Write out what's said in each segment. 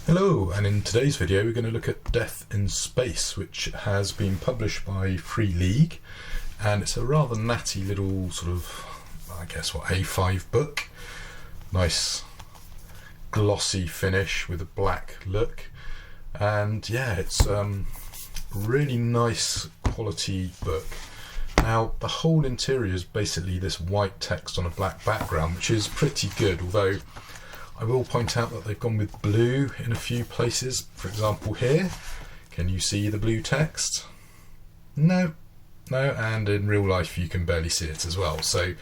Hello, and in today's video we're going to look at Death in Space, which has been published by Free League, and it's a rather natty little sort of, I guess, A5 book. Nice glossy finish with a black look, and yeah, it's really nice quality book. Now the whole interior is basically this white text on a black background, which is pretty good, although I will point out that they've gone with blue in a few places. For example here, can you see the blue text? No, and in real life you can barely see it as well. So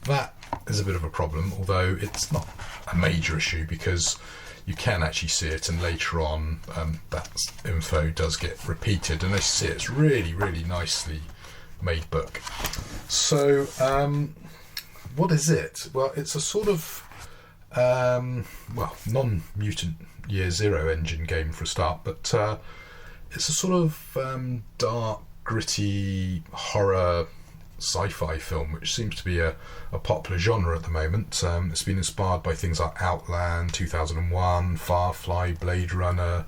that is a bit of a problem, although it's not a major issue because you can actually see it, and later on that info does get repeated, and as you see, it's really, really nicely made book. So what is it? Well, it's a sort of non-Mutant Year Zero engine game for a start, but it's a sort of dark, gritty horror sci-fi film, which seems to be a popular genre at the moment. It's been inspired by things like Outland, 2001, Firefly, Blade Runner.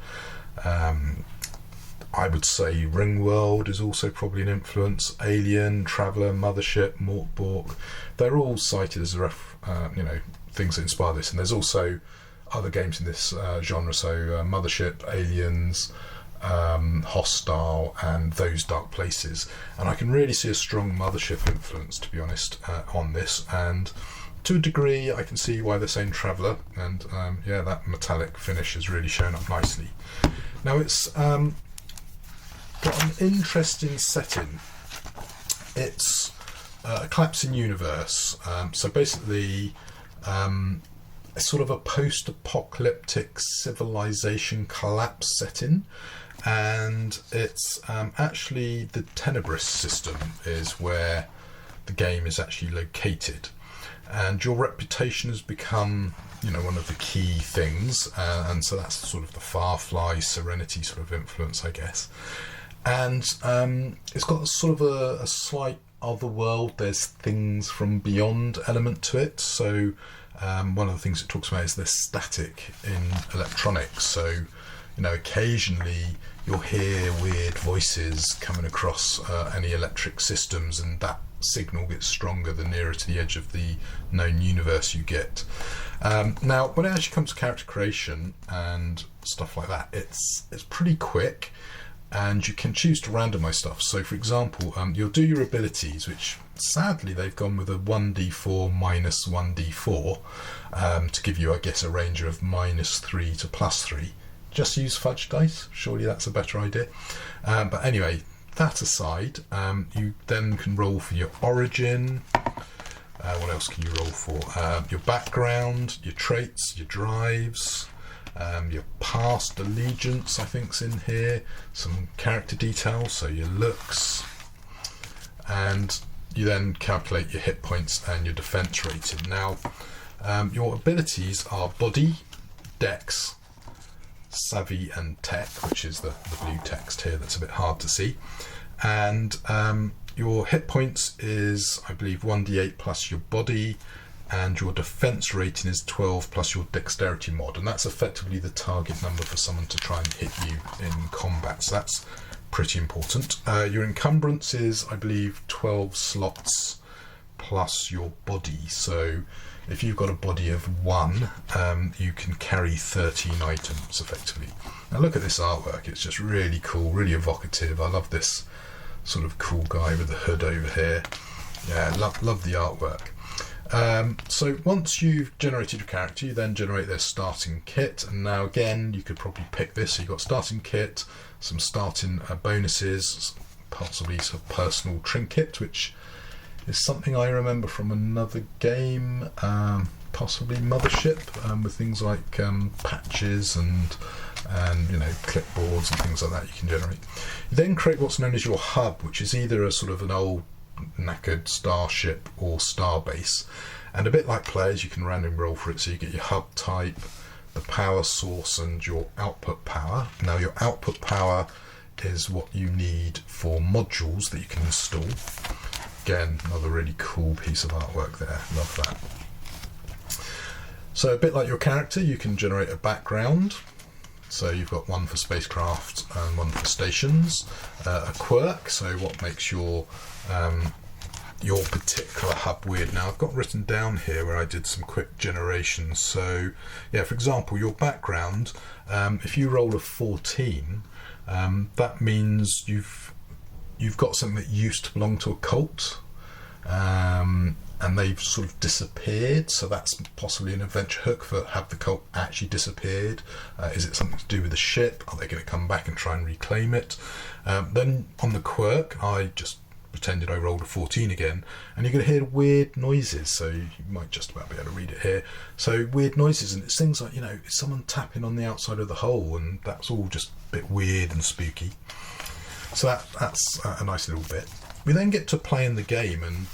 I would say Ringworld is also probably an influence. Alien, Traveller, Mothership, Morkborg. They're all cited as things that inspire this, and there's also other games in this genre, so Mothership, Aliens, Hostile, and Those Dark Places. And I can really see a strong Mothership influence, to be honest, on this, and to a degree I can see why they're saying Traveller, and that metallic finish has really shown up nicely. Now it's got an interesting setting. It's a collapsing universe, so basically it's sort of a post-apocalyptic civilization collapse setting, and it's actually the Tenebris system is where the game is actually located, and your reputation has become one of the key things, and so that's sort of the Firefly, Serenity sort of influence, I guess. And it's got sort of a slight other world, there's things from beyond element to it. So one of the things it talks about is the static in electronics. So occasionally you'll hear weird voices coming across any electric systems, and that signal gets stronger the nearer to the edge of the known universe you get. Now when it actually comes to character creation and stuff like that, it's pretty quick, and you can choose to randomize stuff. So for example, you'll do your abilities, which sadly they've gone with a 1d4 minus 1d4 to give you, I guess, a range of -3 to +3. Just use fudge dice, surely that's a better idea. But anyway, that aside, you then can roll for your origin. What else can you roll for? Your background, your traits, your drives, your past allegiance, I think's in here, some character details, so your looks, and you then calculate your hit points and your defense rating. Now your abilities are body, dex, savvy, and tech, which is the blue text here that's a bit hard to see, and your hit points is, I believe, 1d8 plus your body, and your defense rating is 12 plus your dexterity mod, and that's effectively the target number for someone to try and hit you in combat, so that's pretty important. Your encumbrance is, I believe, 12 slots plus your body, so if you've got a body of 1, you can carry 13 items effectively. Now look at this artwork, it's just really cool, really evocative. I love this sort of cool guy with the hood over here. Yeah, love the artwork. So once you've generated your character, you then generate their starting kit, and now again you could probably pick this. So you've got starting kit, some starting bonuses, possibly some personal trinket, which is something I remember from another game, possibly Mothership, with things like patches and clipboards and things like that you can generate. You then create what's known as your hub, which is either a sort of an old knackered starship or starbase, and a bit like players, you can random roll for it, so you get your hub type, the power source, and your output power. Now your output power is what you need for modules that you can install. Again, another really cool piece of artwork there, love that. So a bit like your character, you can generate a background, So you've got one for spacecraft and one for stations. A quirk, so what makes your particular hub weird. Now I've got written down here where I did some quick generations. So yeah, for example, your background, if you roll a 14, that means you've got something that used to belong to a cult, and they've sort of disappeared. So that's possibly an adventure hook for have the cult actually disappeared. Is it something to do with the ship? Are they going to come back and try and reclaim it? Then on the quirk, I just pretended I rolled a 14 again, and you're going to hear weird noises, so you might just about be able to read it here. So weird noises, and it's things like, it's someone tapping on the outside of the hole, and that's all just a bit weird and spooky. So that's a nice little bit. We then get to playing the game, and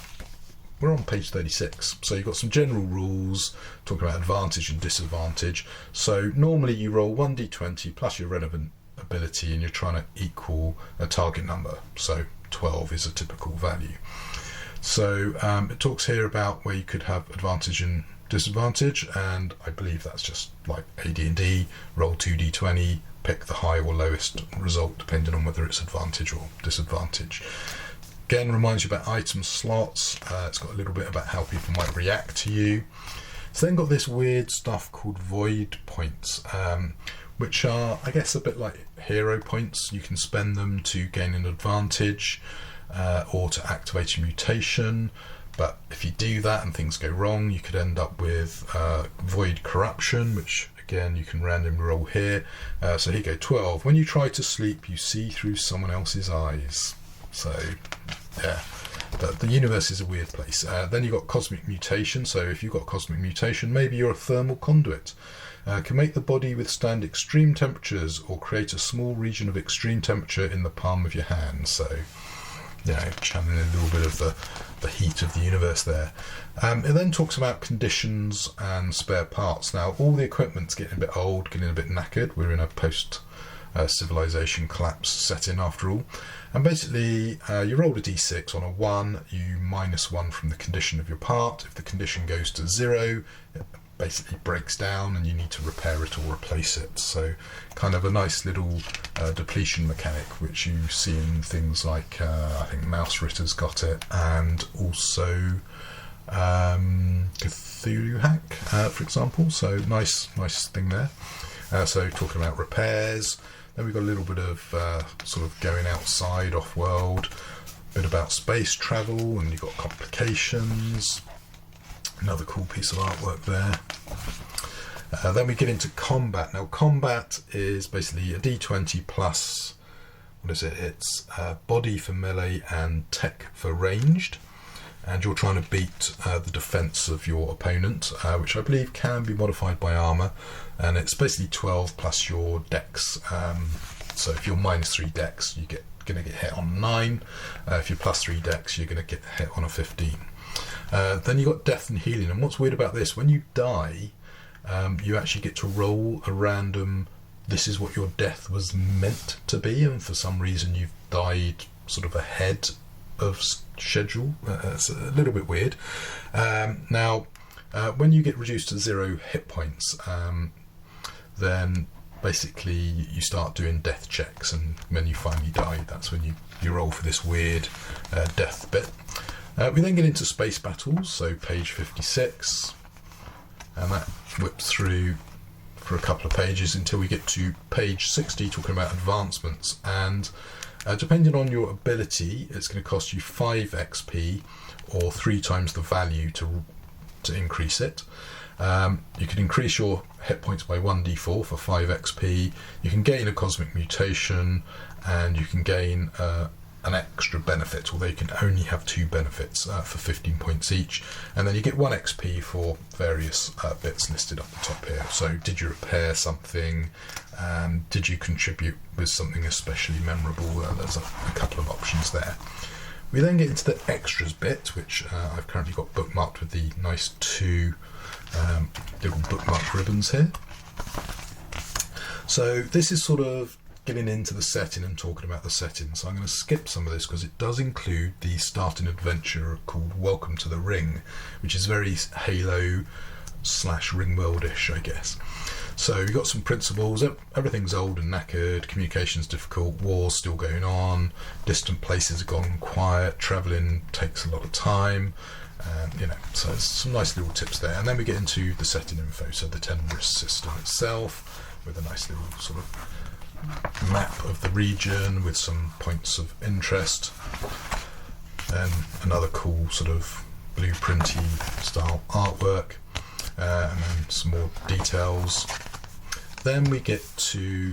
we're on page 36. So you've got some general rules talking about advantage and disadvantage. So normally you roll 1d20 plus your relevant ability, and you're trying to equal a target number. So 12 is a typical value. So it talks here about where you could have advantage and disadvantage, and I believe that's just like AD&D, roll 2d20, pick the high or lowest result depending on whether it's advantage or disadvantage. Again, reminds you about item slots. It's got a little bit about how people might react to you. It's then got this weird stuff called void points, which are, I guess, a bit like hero points. You can spend them to gain an advantage or to activate a mutation, but if you do that and things go wrong, you could end up with void corruption, which again you can randomly roll here. So here you go, 12. When you try to sleep, you see through someone else's eyes. So yeah, the universe is a weird place. Then you've got cosmic mutation. So if you've got cosmic mutation, maybe you're a thermal conduit. Can make the body withstand extreme temperatures or create a small region of extreme temperature in the palm of your hand. So, channeling a little bit of the heat of the universe there. It then talks about conditions and spare parts. Now, all the equipment's getting a bit old, getting a bit knackered. We're in a post-civilization collapse setting after all. And basically, you roll a d6 on a 1, you minus 1 from the condition of your part. If the condition goes to 0, it basically breaks down and you need to repair it or replace it. So kind of a nice little depletion mechanic, which you see in things like I think Mouse Ritter's got it, and also Cthulhu Hack, for example. So nice thing there. So talking about repairs. Then we've got a little bit of sort of going outside, off-world, a bit about space travel, and you've got complications. Another cool piece of artwork there. Then we get into combat. Now, combat is basically a d20 plus, what is it? It's body for melee and tech for ranged. And you're trying to beat the defense of your opponent, which I believe can be modified by armor. And it's basically 12 plus your dex. So if you're minus 3 dex, you're going to get hit on 9. If you're plus 3 dex, you're going to get hit on a 15. Then you've got death and healing, and what's weird about this, when you die, you actually get to roll a random, this is what your death was meant to be, and for some reason you've died sort of ahead of schedule. It's a little bit weird. Now, when you get reduced to 0 hit points, then basically you start doing death checks, and when you finally die, that's when you roll for this weird death bit. We then get into space battles, so page 56, and that whips through for a couple of pages until we get to page 60, talking about advancements. And depending on your ability, it's going to cost you 5 XP or 3 times the value to increase it. You can increase your hit points by 1d4 for 5 XP. You can gain a cosmic mutation, and you can gain an extra benefit, although you can only have 2 benefits for 15 points each. And then you get 1 XP for various bits listed up the top here. So did you repair something? Did you contribute with something especially memorable? There's a couple of options there. We then get into the extras bit, which I've currently got bookmarked with the nice 2 little bookmark ribbons here. So this is sort of getting into the setting and talking about the setting. So I'm going to skip some of this because it does include the starting adventure called Welcome to the Ring, which is very Halo / Ringworld-ish, I guess. So we've got some principles. Everything's old and knackered. Communication's difficult. War's still going on. Distant places have gone quiet. Travelling takes a lot of time. So there's some nice little tips there. And then we get into the setting info. So the Tenebris system itself, with a nice little sort of map of the region with some points of interest. Then another cool sort of blueprinty style artwork. And then some more details. Then we get to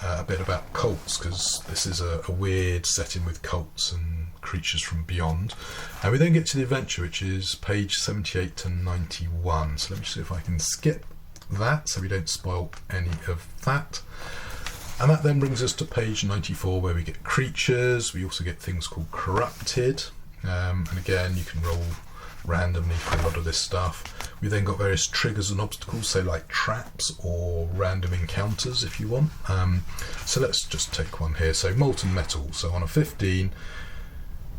a bit about cults, because this is a weird setting with cults and creatures from beyond. And we then get to the adventure, which is page 78 to 91. So let me see if I can skip that so we don't spoil any of that. And that then brings us to page 94, where we get creatures. We also get things called corrupted. And again, you can roll randomly for a lot of this stuff. We then got various triggers and obstacles, so like traps or random encounters if you want. So let's just take one here. So molten metal. So on a 15,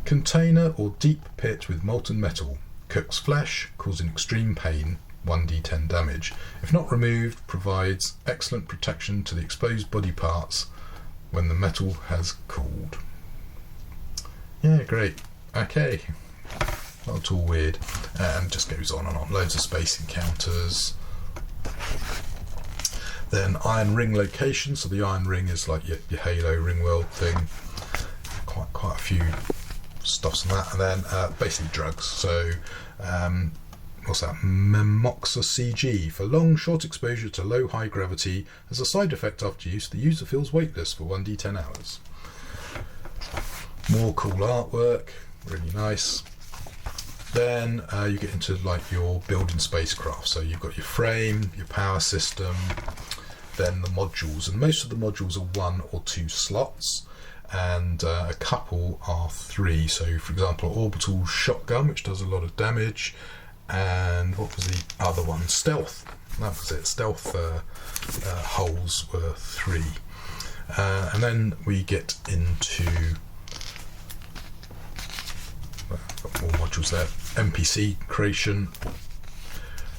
container or deep pit with molten metal cooks flesh, causing extreme pain, 1d10 damage. If not removed, provides excellent protection to the exposed body parts when the metal has cooled. Yeah, great. Okay. Not at all weird, and just goes on and on. Loads of space encounters. Then iron ring location. So the iron ring is like your Halo ring world thing. Quite a few stuffs on that. And then basically drugs. So what's that? Memoxicg for long, short exposure to low, high gravity. As a side effect after use, the user feels weightless for 1d10 hours. More cool artwork. Really nice. Then you get into like your building spacecraft. So you've got your frame, your power system, then the modules. And most of the modules are 1 or 2 slots, and a couple are 3. So for example, orbital shotgun, which does a lot of damage. And what was the other one? Stealth. That was it. Stealth holes were 3. And then we get into... got more modules there. NPC creation.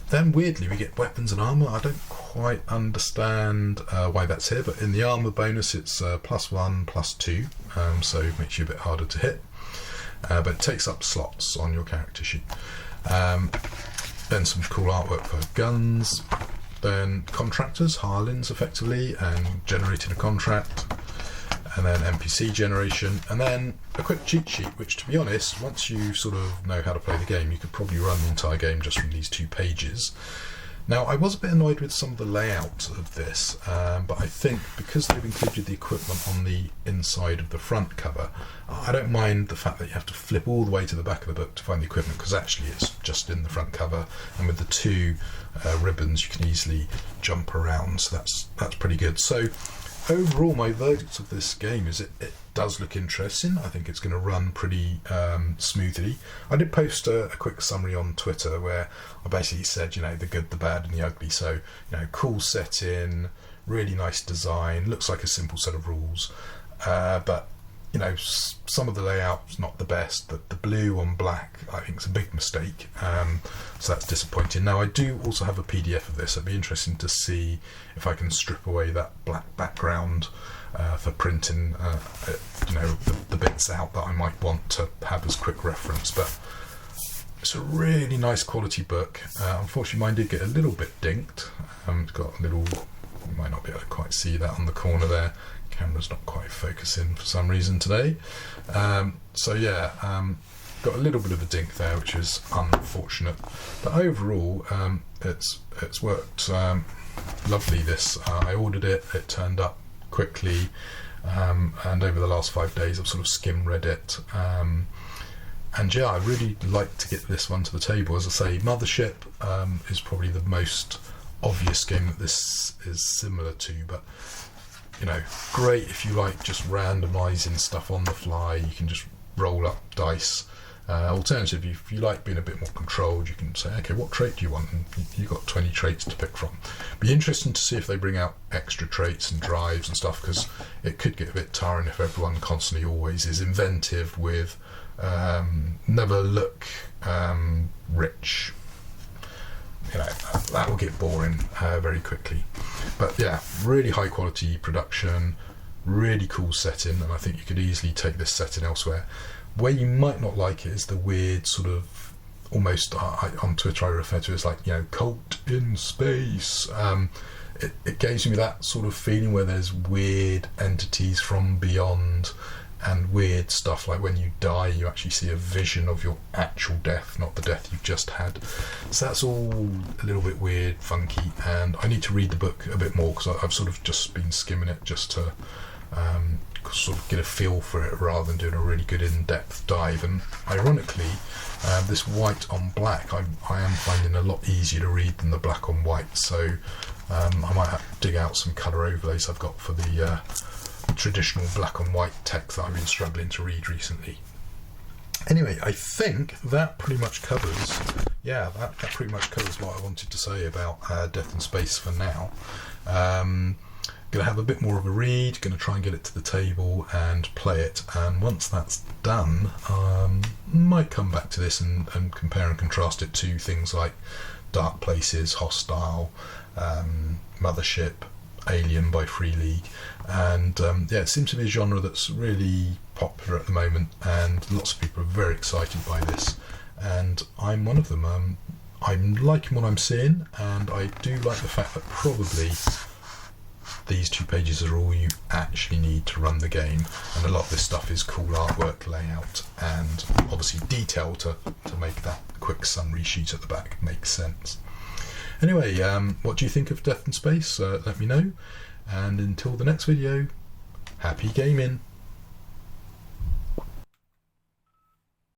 Then weirdly we get weapons and armour. I don't quite understand why that's here, but in the armour bonus it's +1, +2, so it makes you a bit harder to hit, but it takes up slots on your character sheet. Then some cool artwork for guns. Then contractors, hirelings effectively, and generating a contract. And then NPC generation, and then a quick cheat sheet, which to be honest, once you sort of know how to play the game, you could probably run the entire game just from these 2 pages. Now, I was a bit annoyed with some of the layout of this, but I think because they've included the equipment on the inside of the front cover, I don't mind the fact that you have to flip all the way to the back of the book to find the equipment, because actually it's just in the front cover, and with the 2 ribbons you can easily jump around, so that's pretty good. So overall, my verdict of this game is it does look interesting. I think it's going to run pretty smoothly. I did post a quick summary on Twitter where I basically said, the good, the bad and the ugly. So, cool setting, really nice design, looks like a simple set of rules. But, some of the layout's not the best. The blue on black, I think, is a big mistake. So that's disappointing. Now, I do also have a PDF of this. It'd be interesting to see if I can strip away that black background for printing, the bits out that I might want to have as quick reference. But it's a really nice quality book. Unfortunately, mine did get a little bit dinked. It's got a little... You might not be able to quite see that on the corner there. Camera's not quite focusing for some reason today. Got a little bit of a dink there, which is unfortunate. But overall, it's worked lovely. This I ordered it. It turned up quickly, and over the last 5 days, I've sort of skim read it. And yeah, I really like to get this one to the table. As I say, Mothership is probably the most obvious game that this is similar to, but great if you like just randomising stuff on the fly. You can just roll up dice. Alternatively, if you like being a bit more controlled, you can say, okay, what trait do you want? And you've got 20 traits to pick from. Be interesting to see if they bring out extra traits and drives and stuff, because it could get a bit tiring if everyone constantly always is inventive with never look rich. that will get boring very quickly. But yeah, really high quality production, really cool setting, and I think you could easily take this setting elsewhere. Where you might not like it is the weird sort of, almost on Twitter I refer to it as like, cult in space. It gives me that sort of feeling where there's weird entities from beyond and weird stuff, like when you die you actually see a vision of your actual death, not the death you've just had. So that's all a little bit weird, funky, and I need to read the book a bit more, because I've sort of just been skimming it just to sort of get a feel for it rather than doing a really good in-depth dive. And ironically, this white on black I am finding a lot easier to read than the black on white, so I might have to dig out some colour overlays I've got for the traditional black and white text that I've been struggling to read recently. Anyway, I think that pretty much covers that pretty much covers what I wanted to say about Death in Space for now. Going to have a bit more of a read, going to try and get it to the table and play it, and once that's done, might come back to this and compare and contrast it to things like Dark Places, Hostile, Mothership, Alien by Free League, and it seems to be a genre that's really popular at the moment, and lots of people are very excited by this, and I'm one of them. I'm liking what I'm seeing, and I do like the fact that probably these 2 pages are all you actually need to run the game, and a lot of this stuff is cool artwork, layout, and obviously detail to make that quick summary sheet at the back make sense. Anyway, what do you think of Death in Space? Let me know, and until the next video, happy gaming!